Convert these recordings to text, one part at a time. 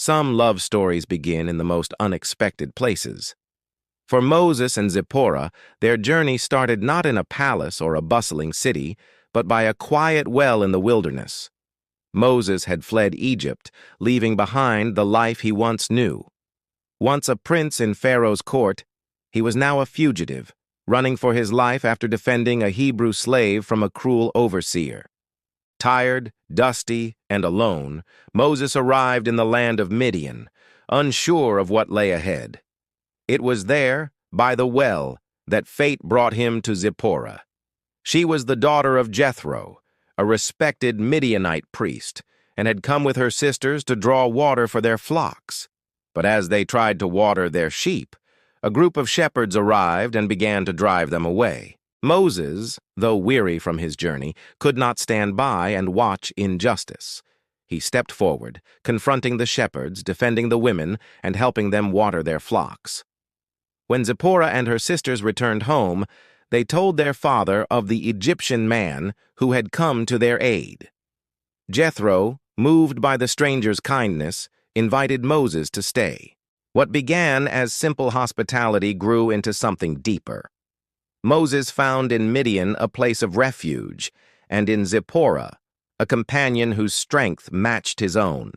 Some love stories begin in the most unexpected places. For Moses and Zipporah, their journey started not in a palace or a bustling city, but by a quiet well in the wilderness. Moses had fled Egypt, leaving behind the life he once knew. Once a prince in Pharaoh's court, he was now a fugitive, running for his life after defending a Hebrew slave from a cruel overseer. Tired, dusty, and alone, Moses arrived in the land of Midian, unsure of what lay ahead. It was there, by the well, that fate brought him to Zipporah. She was the daughter of Jethro, a respected Midianite priest, and had come with her sisters to draw water for their flocks. But as they tried to water their sheep, a group of shepherds arrived and began to drive them away. Moses, though weary from his journey, could not stand by and watch injustice. He stepped forward, confronting the shepherds, defending the women, and helping them water their flocks. When Zipporah and her sisters returned home, they told their father of the Egyptian man who had come to their aid. Jethro, moved by the stranger's kindness, invited Moses to stay. What began as simple hospitality grew into something deeper. Moses found in Midian a place of refuge, and in Zipporah, a companion whose strength matched his own.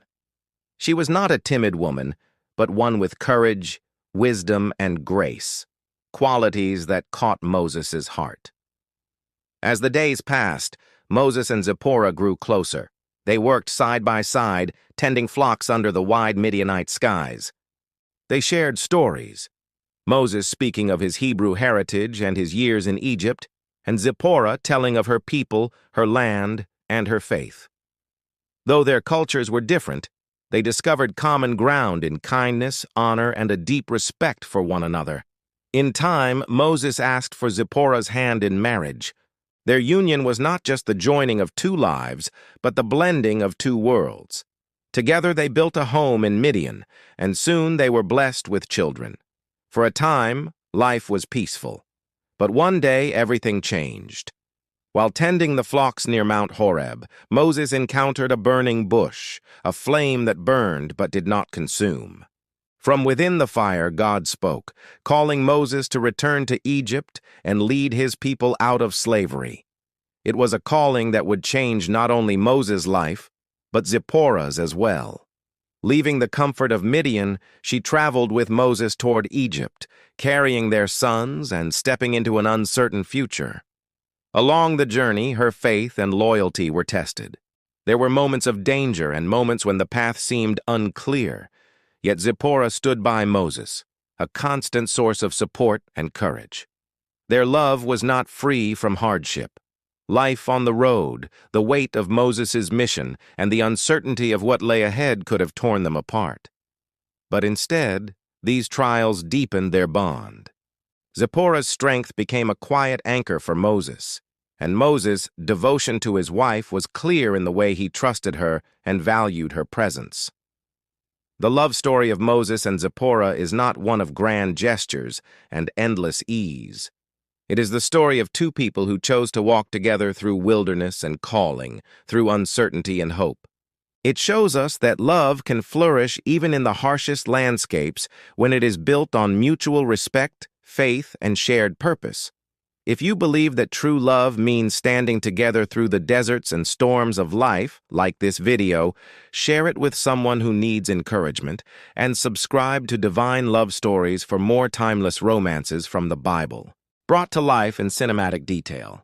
She was not a timid woman, but one with courage, wisdom, and grace, qualities that caught Moses' heart. As the days passed, Moses and Zipporah grew closer. They worked side by side, tending flocks under the wide Midianite skies. They shared stories, Moses speaking of his Hebrew heritage and his years in Egypt, and Zipporah telling of her people, her land, and her faith. Though their cultures were different, they discovered common ground in kindness, honor, and a deep respect for one another. In time, Moses asked for Zipporah's hand in marriage. Their union was not just the joining of two lives, but the blending of two worlds. Together they built a home in Midian, and soon they were blessed with children. For a time, life was peaceful. But one day everything changed. While tending the flocks near Mount Horeb, Moses encountered a burning bush, a flame that burned but did not consume. From within the fire, God spoke, calling Moses to return to Egypt and lead his people out of slavery. It was a calling that would change not only Moses' life, but Zipporah's as well. Leaving the comfort of Midian, she traveled with Moses toward Egypt, carrying their sons and stepping into an uncertain future. Along the journey, her faith and loyalty were tested. There were moments of danger and moments when the path seemed unclear. Yet Zipporah stood by Moses, a constant source of support and courage. Their love was not free from hardship. Life on the road, the weight of Moses' mission, and the uncertainty of what lay ahead could have torn them apart. But instead, these trials deepened their bond. Zipporah's strength became a quiet anchor for Moses, and Moses' devotion to his wife was clear in the way he trusted her and valued her presence. The love story of Moses and Zipporah is not one of grand gestures and endless ease. It is the story of two people who chose to walk together through wilderness and calling, through uncertainty and hope. It shows us that love can flourish even in the harshest landscapes when it is built on mutual respect, faith, and shared purpose. If you believe that true love means standing together through the deserts and storms of life, like this video, share it with someone who needs encouragement, and subscribe to Divine Love Stories for more timeless romances from the Bible, brought to life in cinematic detail.